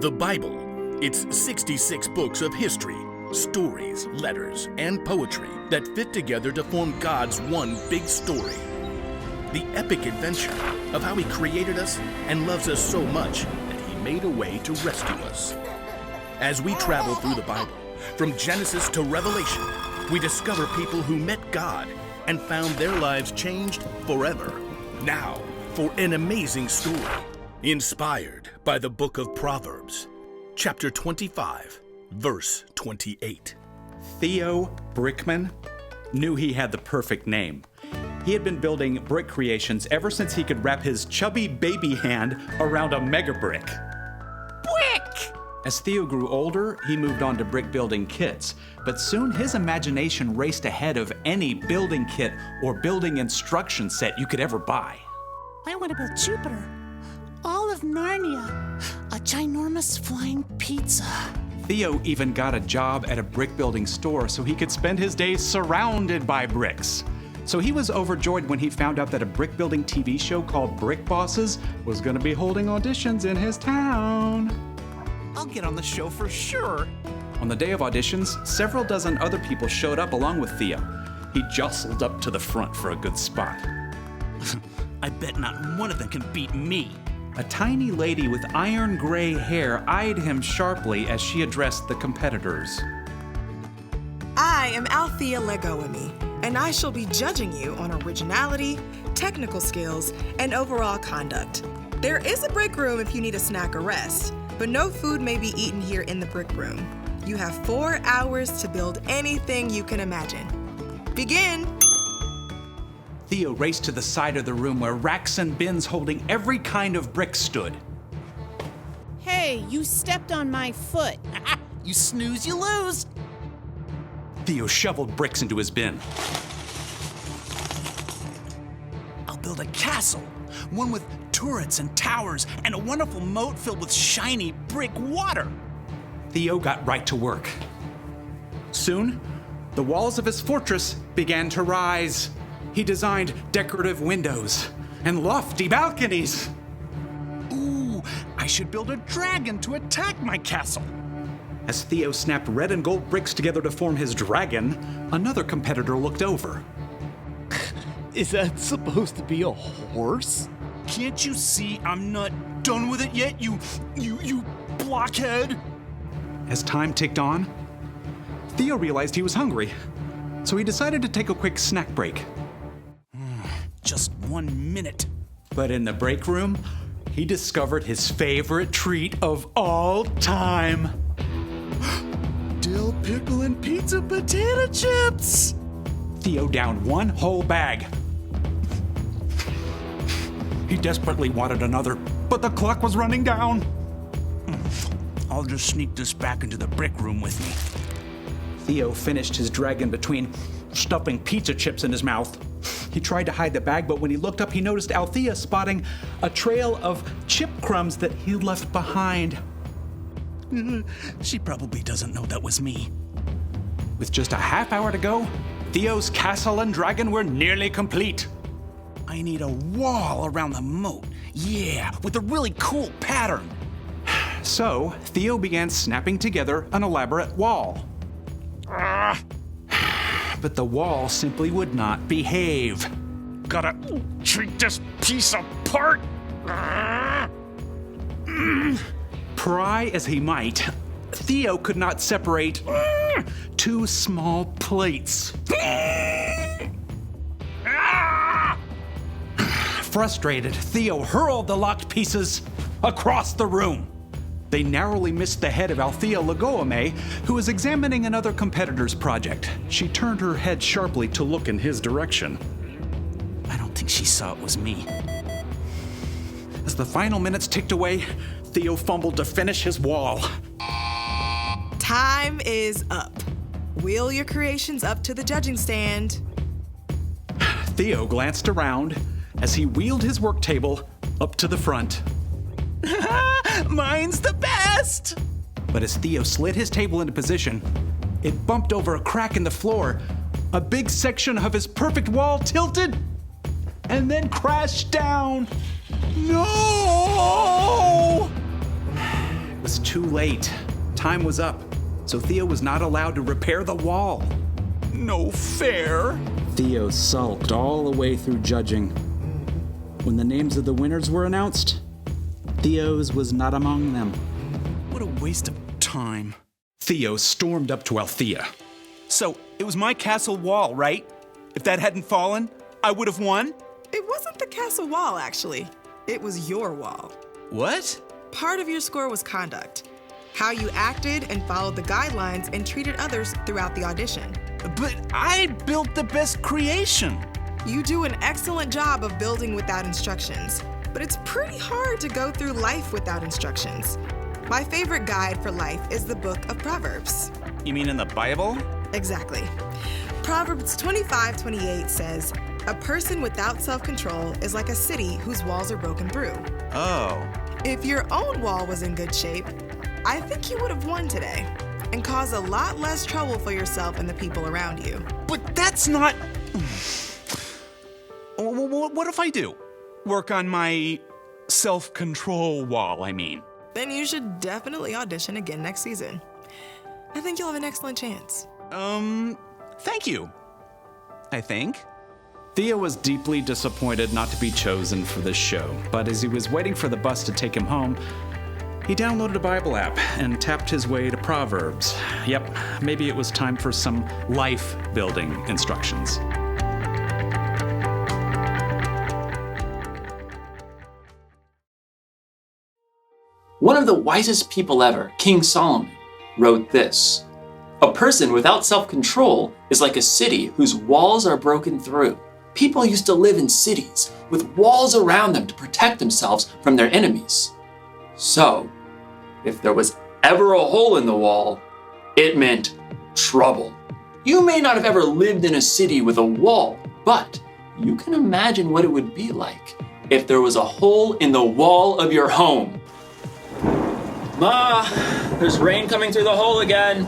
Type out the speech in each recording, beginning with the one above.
The Bible. It's 66 books of history, stories, letters, and poetry that fit together to form God's one big story. The epic adventure of how He created us and loves us so much that He made a way to rescue us. As we travel through the Bible, from Genesis to Revelation, we discover people who met God and found their lives changed forever. Now, for an amazing story, inspired by the book of Proverbs, chapter 25, verse 28. Theo Brickman knew he had the perfect name. He had been building brick creations ever since he could wrap his chubby baby hand around a mega brick. Brick! As Theo grew older, he moved on to brick building kits, but soon his imagination raced ahead of any building kit or building instruction set you could ever buy. I want to build Jupiter, all of Narnia, a ginormous flying pizza. Theo even got a job at a brick building store so he could spend his days surrounded by bricks. So he was overjoyed when he found out that a brick building TV show called Brick Bosses was going to be holding auditions in his town. I'll get on the show for sure. On the day of auditions, several dozen other people showed up along with Theo. He jostled up to the front for a good spot. I bet not one of them can beat me. A tiny lady with iron gray hair eyed him sharply as she addressed the competitors. I am Althea Legoami, and I shall be judging you on originality, technical skills, and overall conduct. There is a break room if you need a snack or rest, but no food may be eaten here in the brick room. You have 4 hours to build anything you can imagine. Begin! Theo raced to the side of the room where racks and bins holding every kind of brick stood. Hey, you stepped on my foot. You snooze, you lose. Theo shoveled bricks into his bin. I'll build a castle, one with turrets and towers and a wonderful moat filled with shiny brick water. Theo got right to work. Soon, the walls of his fortress began to rise. He designed decorative windows and lofty balconies. Ooh, I should build a dragon to attack my castle. As Theo snapped red and gold bricks together to form his dragon, another competitor looked over. Is that supposed to be a horse? Can't you see I'm not done with it yet, you blockhead? As time ticked on, Theo realized he was hungry, so he decided to take a quick snack break. Just 1 minute. But in the break room, he discovered his favorite treat of all time. Dill pickle and pizza potato chips. Theo downed one whole bag. He desperately wanted another, but the clock was running down. I'll just sneak this back into the brick room with me. Theo finished his dragon between stuffing pizza chips in his mouth. He tried to hide the bag, but when he looked up, he noticed Althea spotting a trail of chip crumbs that he'd left behind. She probably doesn't know that was me. With just a half hour to go, Theo's castle and dragon were nearly complete. I need a wall around the moat. Yeah, with a really cool pattern. So, Theo began snapping together an elaborate wall. But the wall simply would not behave. Gotta treat this piece apart. Pry as he might, Theo could not separate two small plates. Frustrated, Theo hurled the locked pieces across the room. They narrowly missed the head of Althea Legoame, who was examining another competitor's project. She turned her head sharply to look in his direction. I don't think she saw it was me. As the final minutes ticked away, Theo fumbled to finish his wall. Time is up. Wheel your creations up to the judging stand. Theo glanced around as he wheeled his work table up to the front. Mine's the best! But as Theo slid his table into position, it bumped over a crack in the floor. A big section of his perfect wall tilted and then crashed down. No! It was too late. Time was up, so Theo was not allowed to repair the wall. No fair. Theo sulked all the way through judging. When the names of the winners were announced, Theo's was not among them. What a waste of time. Theo stormed up to Althea. So, it was my castle wall, right? If that hadn't fallen, I would have won? It wasn't the castle wall, actually. It was your wall. What? Part of your score was conduct. How you acted and followed the guidelines and treated others throughout the audition. But I built the best creation. You do an excellent job of building without instructions, but it's pretty hard to go through life without instructions. My favorite guide for life is the book of Proverbs. You mean in the Bible? Exactly. Proverbs 25:28 says, "A person without self-control is like a city whose walls are broken through." Oh. If your own wall was in good shape, I think you would have won today and caused a lot less trouble for yourself and the people around you. But that's not... What if I do? Work on my self-control wall, I mean. Then you should definitely audition again next season. I think you'll have an excellent chance. Thank you. I think. Theo was deeply disappointed not to be chosen for this show, but as he was waiting for the bus to take him home, he downloaded a Bible app and tapped his way to Proverbs. Yep, maybe it was time for some life-building instructions. One of the wisest people ever, King Solomon, wrote this: "A person without self-control is like a city whose walls are broken through." People used to live in cities with walls around them to protect themselves from their enemies. So, if there was ever a hole in the wall, it meant trouble. You may not have ever lived in a city with a wall, but you can imagine what it would be like if there was a hole in the wall of your home. Ma, there's rain coming through the hole again.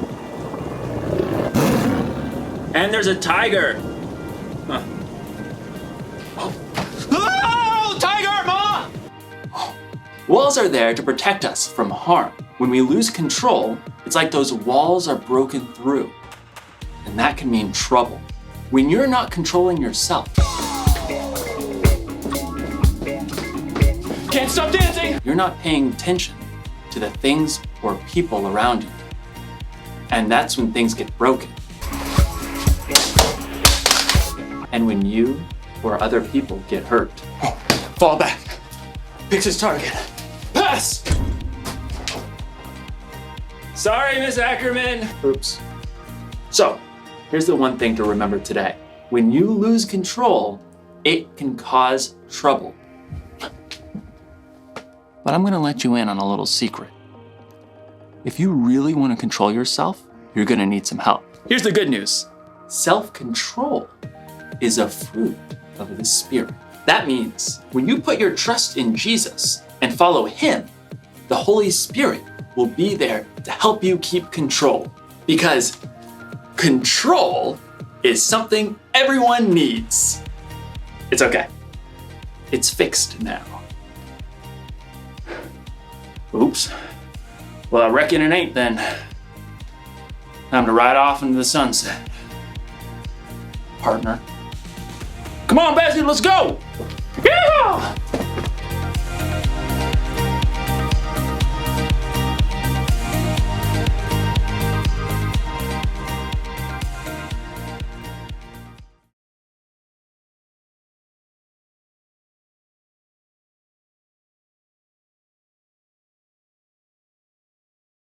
And there's a tiger. Huh. Oh, tiger, Ma! Walls are there to protect us from harm. When we lose control, it's like those walls are broken through. And that can mean trouble. When you're not controlling yourself. Can't stop dancing! You're not paying attention to the things or people around you. And that's when things get broken. And when you or other people get hurt. Oh, fall back. Picks his target. Pass! Sorry, Miss Ackerman. Oops. So, here's the one thing to remember today. When you lose control, it can cause trouble. But I'm gonna let you in on a little secret. If you really wanna control yourself, you're gonna need some help. Here's the good news. Self-control is a fruit of the Spirit. That means when you put your trust in Jesus and follow Him, the Holy Spirit will be there to help you keep control. Because control is something everyone needs. It's okay. It's fixed now. Oops. Well, I reckon it ain't then. Time to ride off into the sunset. Partner. Come on, Bessie, let's go! Yeah!